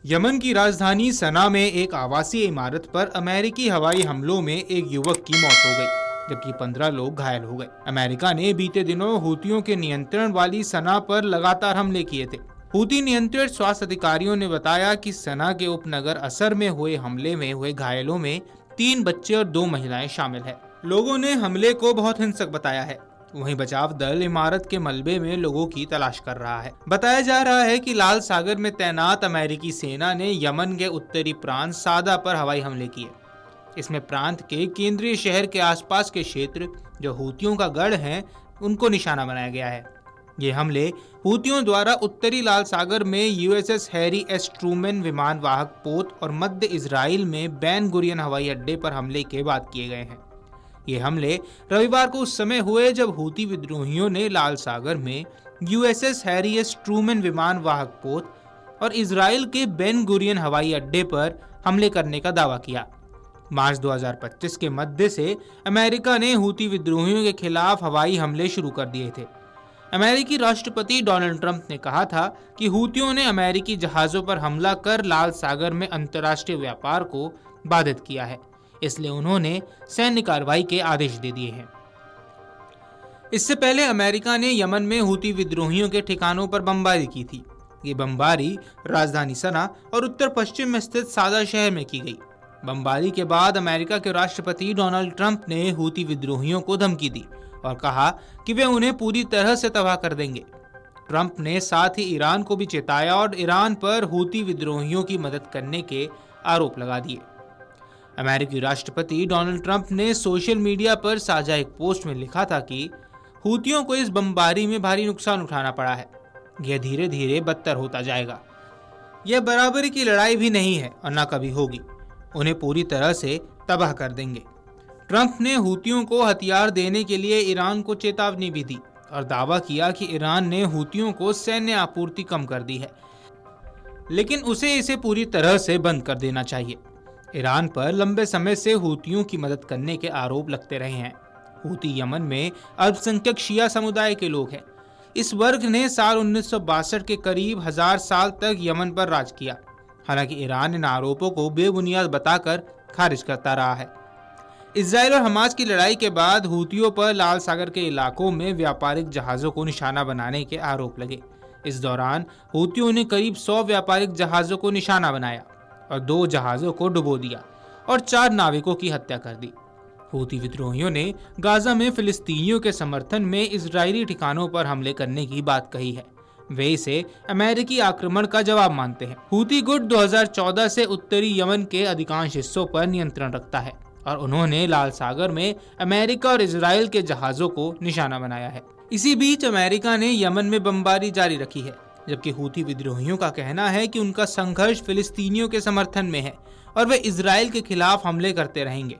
Yemen की राजधानी सना में एक आवासीय इमारत पर अमेरिकी हवाई हमलों में एक युवक की मौत हो गई, जबकि 15 लोग घायल हो गए। अमेरिका ने बीते दिनों हूतियों के नियंत्रण वाली सना पर लगातार हमले किए थे। हूती नियंत्रित स्वास्थ्य अधिकारियों ने बताया कि सना के उपनगर असर में हुए हमले में हुए घायलों में 3 बच्चे और 2 महिलाएं शामिल है। लोगों ने हमले को बहुत हिंसक बताया है। वहीं बचाव दल इमारत के मलबे में लोगों की तलाश कर रहा है। बताया जा रहा है कि लाल सागर में तैनात अमेरिकी सेना ने यमन के उत्तरी प्रांत सादा पर हवाई हमले किए। इसमें प्रांत के केंद्रीय शहर के आसपास के क्षेत्र जो हूतियों का गढ़ हैं, उनको निशाना बनाया गया है। ये हमले हूतियों द्वारा उत्तरी लाल सागर में यूएसएस हैरी एस ट्रूमैन विमान वाहक पोत और मध्य इजराइल में बेन गुरियन हवाई अड्डे पर हमले के बाद किए गए हैं। ये हमले रविवार को उस समय हुए जब हूती विद्रोहियों ने लाल सागर में यूएसएस हैरी एस ट्रूमैन विमान वाहक पोत और इजराइल के बेन गुरियन हवाई अड्डे पर हमले करने का दावा किया। मार्च 2025 के मध्य से अमेरिका ने हूती विद्रोहियों के खिलाफ हवाई हमले शुरू कर दिए थे। अमेरिकी राष्ट्रपति डोनाल्ड ट्रंप ने कहा था कि हूतियों ने अमेरिकी जहाजों पर हमला कर लाल सागर में अंतर्राष्ट्रीय व्यापार को बाधित किया है, इसलिए उन्होंने सैन्य कार्रवाई के आदेश दे दिए हैं। इससे पहले अमेरिका ने यमन में हूती विद्रोहियों के ठिकानों पर बमबारी की थी। ये बमबारी राजधानी सना और उत्तर पश्चिम में स्थित सादा शहर में की गई। बमबारी के बाद अमेरिका के राष्ट्रपति डोनाल्ड ट्रंप ने हूती विद्रोहियों को धमकी दी और कहा कि वे उन्हें पूरी तरह से तबाह कर देंगे। ट्रंप ने साथ ही ईरान को भी चेताया और ईरान पर हूती विद्रोहियों की मदद करने के आरोप लगा दिए। अमेरिकी राष्ट्रपति डोनाल्ड ट्रंप ने सोशल मीडिया पर साझा एक पोस्ट में लिखा था कि हूतियों को इस बमबारी में भारी नुकसान उठाना पड़ा है। यह धीरे धीरे बदतर होता जाएगा। यह बराबरी की लड़ाई भी नहीं है और न कभी होगी। उन्हें पूरी तरह से तबाह कर देंगे। ट्रंप ने हूतियों को हथियार देने के लिए ईरान को चेतावनी भी दी और दावा किया कि ईरान ने हूतियों को सैन्य आपूर्ति कम कर दी है, लेकिन उसे इसे पूरी तरह से बंद कर देना चाहिए। ईरान पर लंबे समय से हूतियों की मदद करने के आरोप लगते रहे हैं। हूती यमन में अल्पसंख्यक शिया समुदाय के लोग हैं। इस वर्ग ने साल 1962 के करीब 1000 साल तक यमन पर राज किया। हालांकि ईरान इन आरोपों को बेबुनियाद बताकर खारिज करता रहा है। इजराइल और हमास की लड़ाई के बाद हूतियों पर लाल सागर के इलाकों में व्यापारिक जहाजों को निशाना बनाने के आरोप लगे। इस दौरान हूतियों ने करीब 100 व्यापारिक जहाजों को निशाना बनाया और 2 जहाजों को डुबो दिया और 4 नाविकों की हत्या कर दी। हूती विद्रोहियों ने गाजा में फिलिस्तीनियों के समर्थन में इजरायली ठिकानों पर हमले करने की बात कही है। वे इसे अमेरिकी आक्रमण का जवाब मानते हैं। हूती गुट 2014 से उत्तरी यमन के अधिकांश हिस्सों पर नियंत्रण रखता है और उन्होंने लाल सागर में अमेरिका और इजराइल के जहाजों को निशाना बनाया है। इसी बीच अमेरिका ने यमन में बमबारी जारी रखी है, जबकि हूती विद्रोहियों का कहना है कि उनका संघर्ष फिलिस्तीनियों के समर्थन में है और वे इजराइल के खिलाफ हमले करते रहेंगे।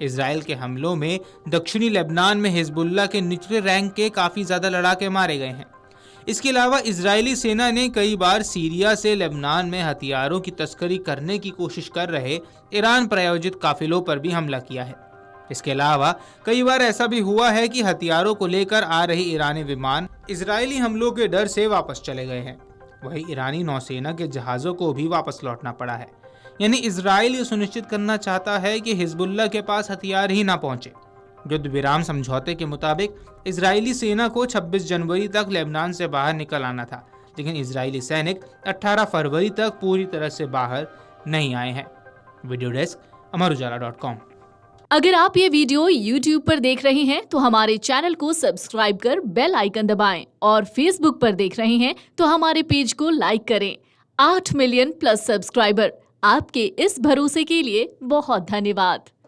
इजराइल के हमलों में दक्षिणी लेबनान में हिजबुल्लाह के निचले रैंक के काफी ज्यादा लड़ाके मारे गए हैं। इसके अलावा इजरायली सेना ने कई बार सीरिया से लेबनान में हथियारों की तस्करी करने की कोशिश कर रहे ईरान प्रायोजित काफिलों पर भी हमला किया है। इसके अलावा कई बार ऐसा भी हुआ है कि हथियारों को लेकर आ रही ईरानी विमान इजरायली हमलों के डर से वापस चले गए हैं। वहीं ईरानी नौसेना के जहाजों को भी वापस लौटना पड़ा है। यानी इजराइल ये सुनिश्चित करना चाहता है कि हिजबुल्लाह के पास हथियार ही ना पहुंचे। युद्ध विराम समझौते के मुताबिक इजरायली सेना को 26 जनवरी तक लेबनान से बाहर निकल आना था, लेकिन इजरायली सैनिक 18 फरवरी तक पूरी तरह से बाहर नहीं आए हैं। वीडियो डेस्क अमरउजाला.com। अगर आप ये वीडियो YouTube पर देख रहे हैं तो हमारे चैनल को सब्सक्राइब कर बेल आइकन दबाएं और Facebook पर देख रहे हैं तो हमारे पेज को लाइक करें। 8 मिलियन प्लस सब्सक्राइबर, आपके इस भरोसे के लिए बहुत धन्यवाद।